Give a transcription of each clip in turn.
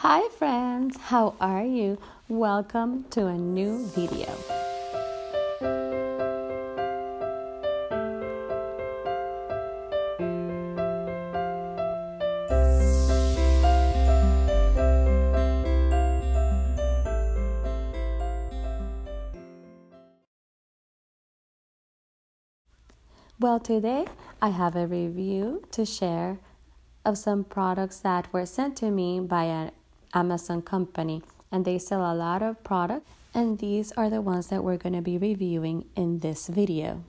Hi friends, how are you? Welcome to a new video. Well, today I have a review to share of some products that were sent to me by an Amazon company, and they sell a lot of products, and these are the ones that we're going to be reviewing in this video.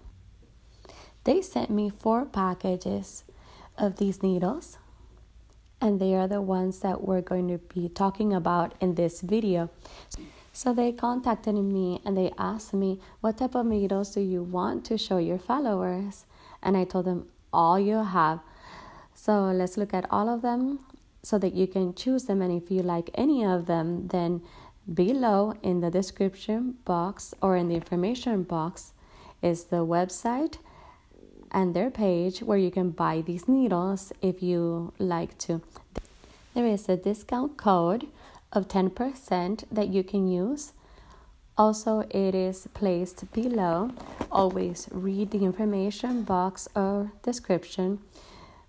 They sent me 4 packages of these needles, and they are the ones that we're going to be talking about in this video. So they contacted me and they asked me, what type of needles do you want to show your followers? And I told them, all you have. So let's look at all of them so that you can choose them. And if you like any of them, then below in the description box or in the information box is the website and their page where you can buy these needles if you like to. There is a discount code of 10% that you can use. Also, it is placed below. Always read the information box or description,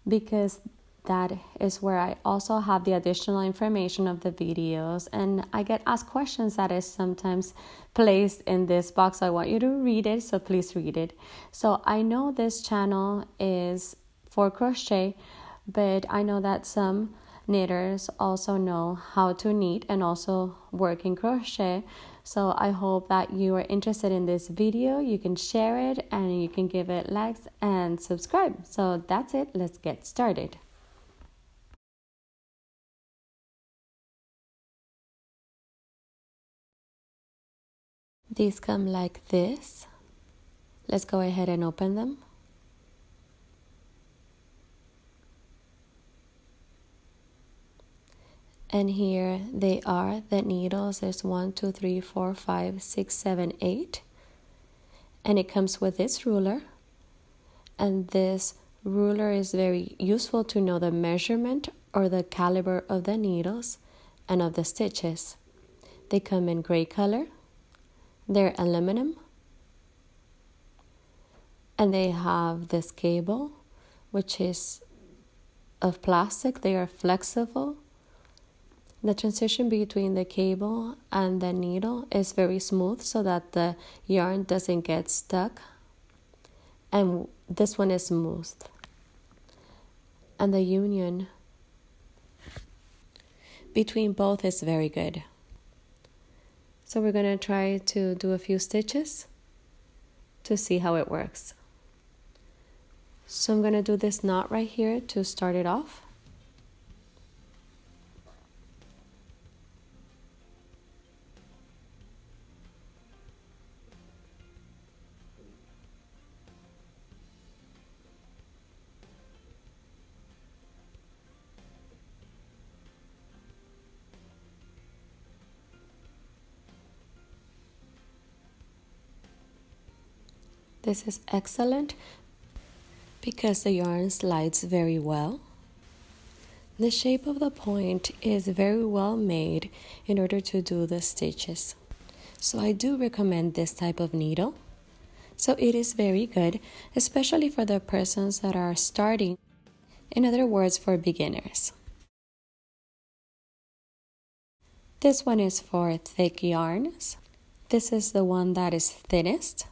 because that is where I also have the additional information of the videos, and I get asked questions that is sometimes placed in this box. I want you to read it, so please read it. So I know this channel is for crochet, but I know that some knitters also know how to knit and also work in crochet. So I hope that you are interested in this video. You can share it and you can give it likes and subscribe. So that's it. Let's get started. These come like this. Let's go ahead and open them. And here they are, the needles. There's 1, 2, 3, 4, 5, 6, 7, 8. And it comes with this ruler. And this ruler is very useful to know the measurement or the caliber of the needles and of the stitches. They come in gray color. They're aluminum. And they have this cable, which is of plastic. They are flexible. The transition between the cable and the needle is very smooth so that the yarn doesn't get stuck. And this one is smooth. And the union between both is very good. So we're going to try to do a few stitches to see how it works. So I'm going to do this knot right here to start it off. This is excellent because the yarn slides very well. The shape of the point is very well made in order to do the stitches. So I do recommend this type of needle. So it is very good, especially for the persons that are starting. In other words, for beginners. This one is for thick yarns. This is the one that is thinnest.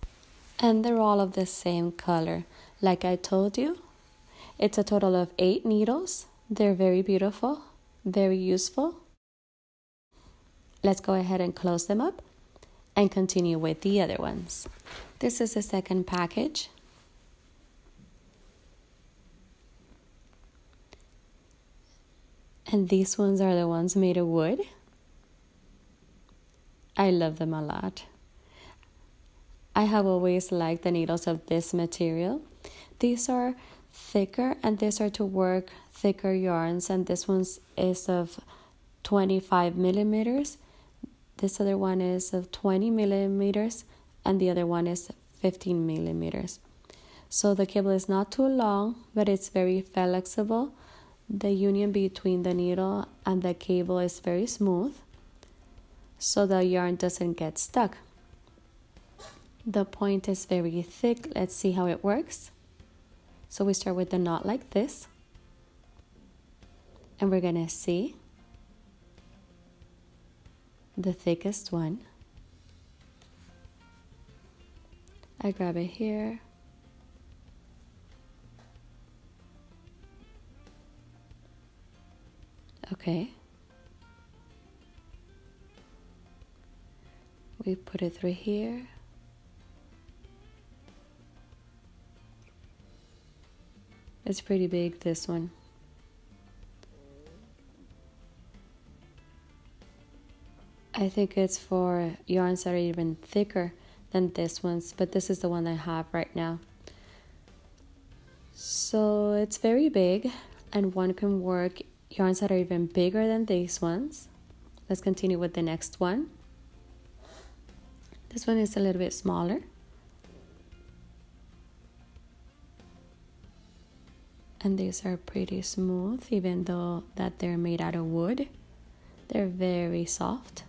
And they're all of the same color. Like I told you, it's a total of 8 needles. They're very beautiful, very useful. Let's go ahead and close them up and continue with the other ones. This is the second package. And these ones are the ones made of wood. I love them a lot. I have always liked the needles of this material. These are thicker, and these are to work thicker yarns, and this one is of 25 millimeters. This other one is of 20 millimeters, and the other one is 15 millimeters. So the cable is not too long, but it's very flexible. The union between the needle and the cable is very smooth, so the yarn doesn't get stuck. The point is very thick. Let's see how it works. So we start with the knot like this, and we're gonna see the thickest one. I grab it here. Okay. We put it through here. It's pretty big, this one. I think it's for yarns that are even thicker than this one's, but this is the one I have right now. So it's very big, and one can work yarns that are even bigger than these ones. Let's continue with the next one. This one is a little bit smaller. And these are pretty smooth, even though that they're made out of wood. They're very soft.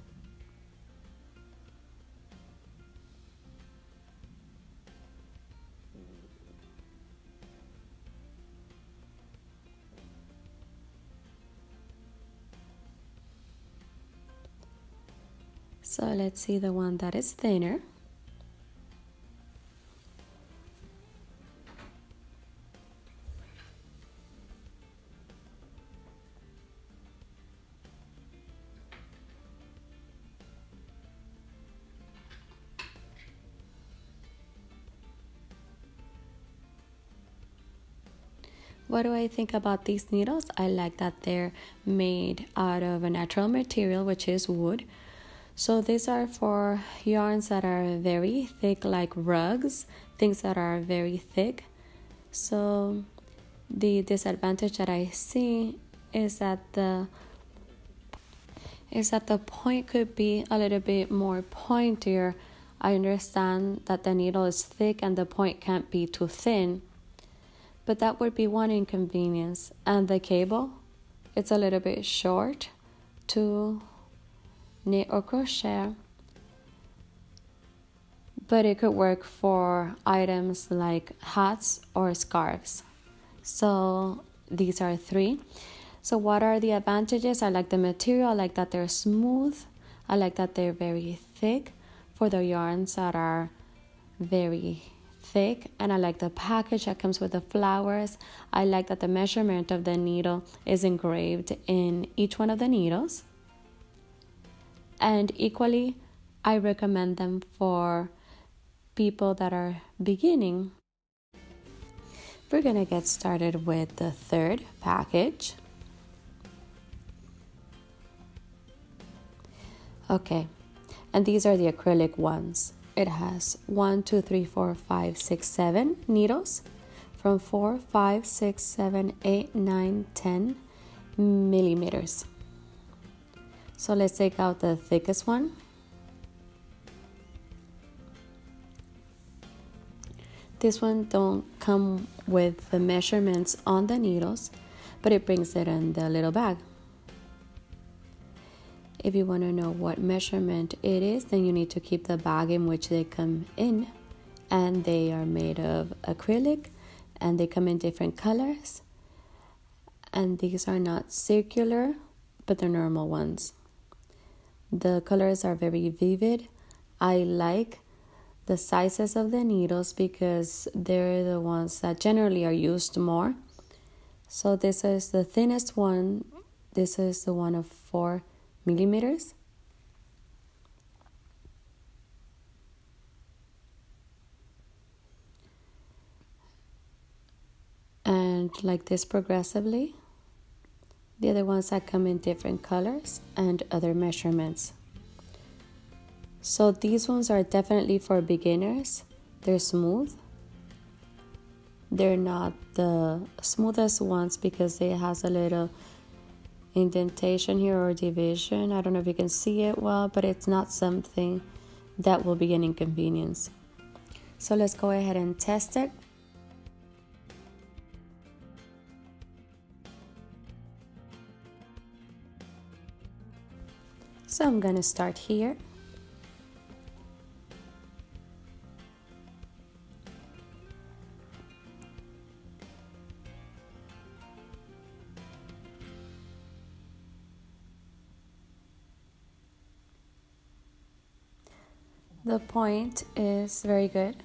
So let's see the one that is thinner. What do I think about these needles? I like that they're made out of a natural material, which is wood. So these are for yarns that are very thick, like rugs, things that are very thick. So the disadvantage that I see is that the point could be a little bit more pointier. I understand that the needle is thick and the point can't be too thin, but that would be one inconvenience. And the cable, it's a little bit short to knit or crochet, but it could work for items like hats or scarves. So these are three. So what are the advantages? I like the material. I like that they're smooth. I like that they're very thick for the yarns that are very thick, and I like the package that comes with the flowers. I like that the measurement of the needle is engraved in each one of the needles. And equally, I recommend them for people that are beginning. We're gonna get started with the third package. Okay, and these are the acrylic ones. It has 1, 2, 3, 4, 5, 6, 7 needles from 4, 5, 6, 7, 8, 9, 10 millimeters. So let's take out the thickest one. This one don't come with the measurements on the needles, but it brings it in the little bag. If you want to know what measurement it is, then you need to keep the bag in which they come in. And they are made of acrylic, and they come in different colors. And these are not circular, but they're normal ones. The colors are very vivid. I like the sizes of the needles because they're the ones that generally are used more. So this is the thinnest one. This is the one of 4 millimeters. And like this progressively. The other ones that come in different colors and other measurements. So these ones are definitely for beginners. They're smooth. They're not the smoothest ones because it has a little indentation here or division. I don't know if you can see it well, but it's not something that will be an inconvenience. So let's go ahead and test it. So I'm gonna start here. The point is very good.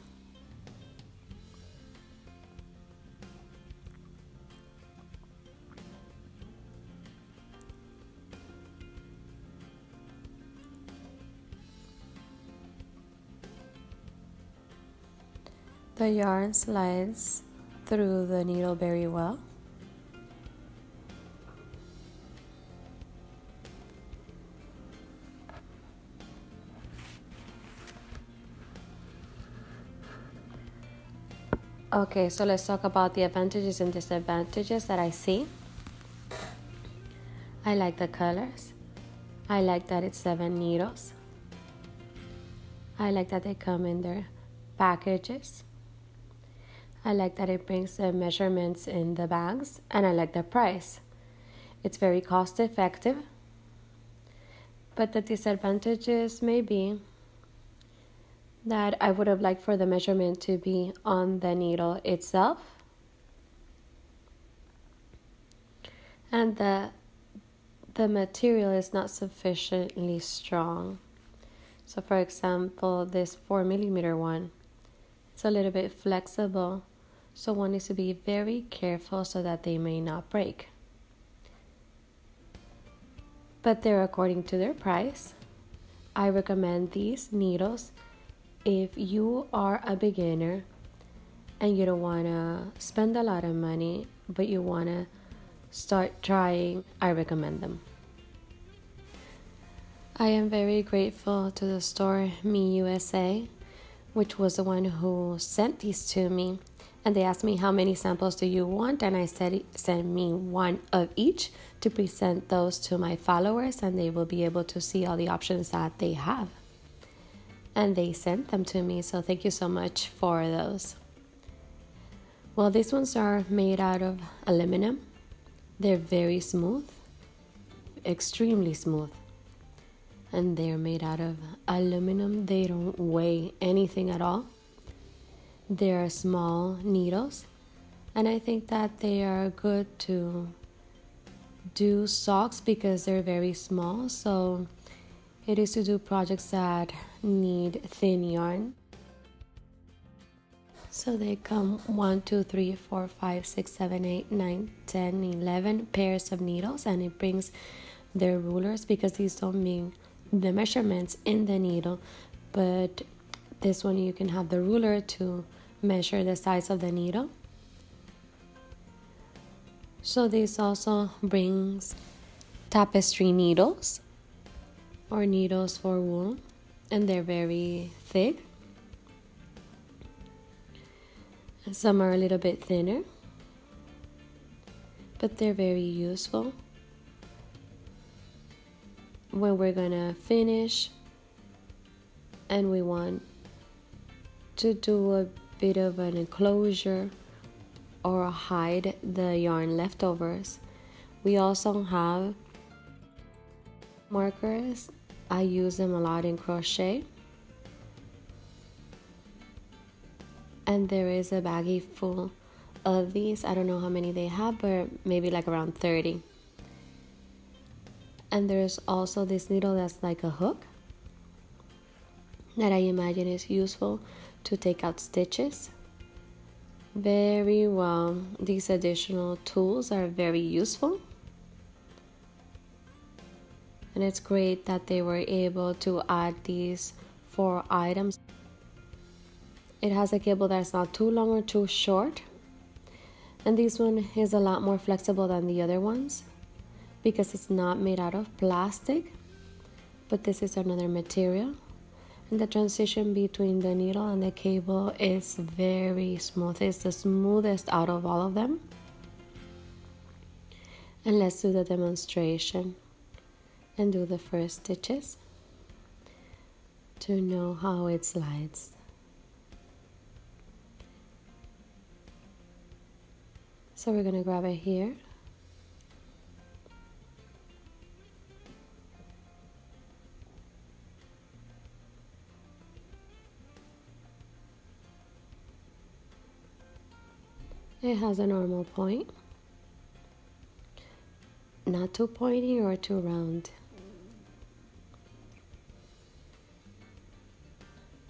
The yarn slides through the needle very well. Okay, so let's talk about the advantages and disadvantages that I see. I like the colors. I like that it's 7 needles. I like that they come in their packages. I like that it brings the measurements in the bags, and I like the price. It's very cost effective, but the disadvantages may be that I would have liked for the measurement to be on the needle itself, and the material is not sufficiently strong. So for example, this 4mm one, it's a little bit flexible, so one needs to be very careful so that they may not break. But they're according to their price. I recommend these needles if you are a beginner and you don't want to spend a lot of money, but you want to start trying. I recommend them. I am very grateful to the store Me USA, which was the one who sent these to me. And they asked me, how many samples do you want? And I said, send me one of each to present those to my followers, and they will be able to see all the options that they have. And they sent them to me, so thank you so much for those. Well, these ones are made out of aluminum. They're very smooth, extremely smooth. And they're made out of aluminum. They don't weigh anything at all. They're small needles, and I think that they are good to do socks because they're very small. So it is to do projects that need thin yarn. So they come 1, 2, 3, 4, 5, 6, 7, 8, 9, 10, 11 pairs of needles, and it brings their rulers because these don't mean the measurements in the needle, but this one you can have the ruler to measure the size of the needle. So this also brings tapestry needles or needles for wool, and they're very thick. And some are a little bit thinner, but they're very useful when we're gonna finish and we want to do a bit of an enclosure or hide the yarn leftovers. We also have markers. I use them a lot in crochet, and there is a baggie full of these. I don't know how many they have, but maybe like around 30. And there's also this needle that's like a hook that I imagine is useful to take out stitches. Very well. These additional tools are very useful. And it's great that they were able to add these 4 items. It has a cable that's not too long or too short. And this one is a lot more flexible than the other ones because it's not made out of plastic, but this is another material. And the transition between the needle and the cable is very smooth. It's the smoothest out of all of them. And let's do the demonstration and do the first stitches to know how it slides. So we're going to grab it here. It has a normal point, not too pointy or too round.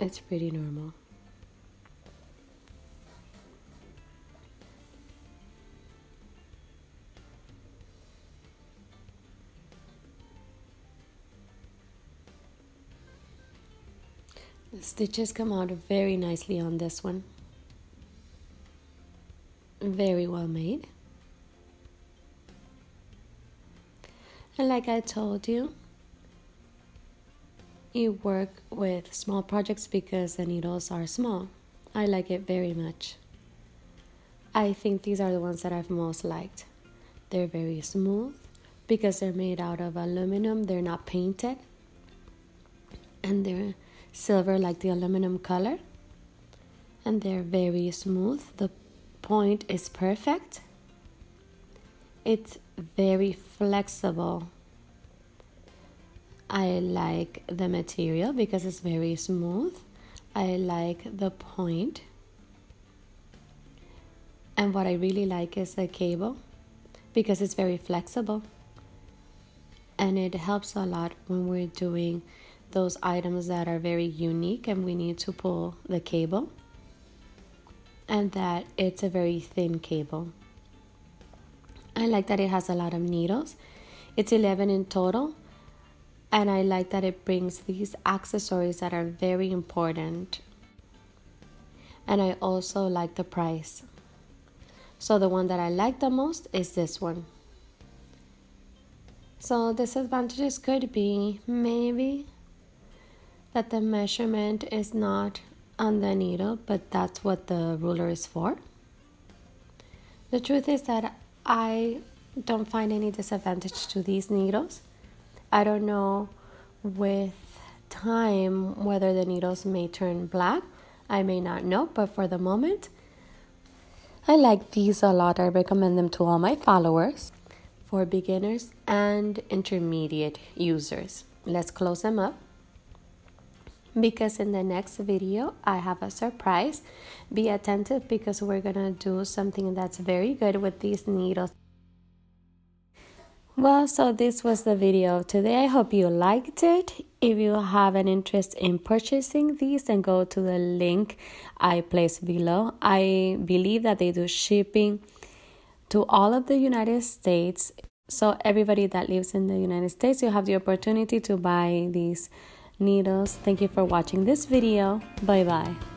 It's pretty normal. The stitches come out very nicely on this one. Very well made. And like I told you, you work with small projects because the needles are small. I like it very much. I think these are the ones that I've most liked. They're very smooth because they're made out of aluminum. They're not painted. And they're silver like the aluminum color. And they're very smooth. The point is perfect. It's very flexible. I like the material because it's very smooth. I like the point. And what I really like is the cable because it's very flexible. And it helps a lot when we're doing those items that are very unique and we need to pull the cable. And that it's a very thin cable. I like that it has a lot of needles. It's 11 in total. And I like that it brings these accessories that are very important. And I also like the price. So the one that I like the most is this one. So disadvantages could be maybe that the measurement is not on the needle, but that's what the ruler is for. The truth is that I don't find any disadvantage to these needles. I don't know with time whether the needles may turn black. I may not know, but for the moment, I like these a lot. I recommend them to all my followers for beginners and intermediate users. Let's close them up because in the next video, I have a surprise. Be attentive because we're gonna do something that's very good with these needles. Well, so this was the video today. I hope you liked it. If you have an interest in purchasing these, then go to the link I placed below. I believe that they do shipping to all of the United States. So everybody that lives in the United States, you have the opportunity to buy these needles. Thank you for watching this video. Bye-bye.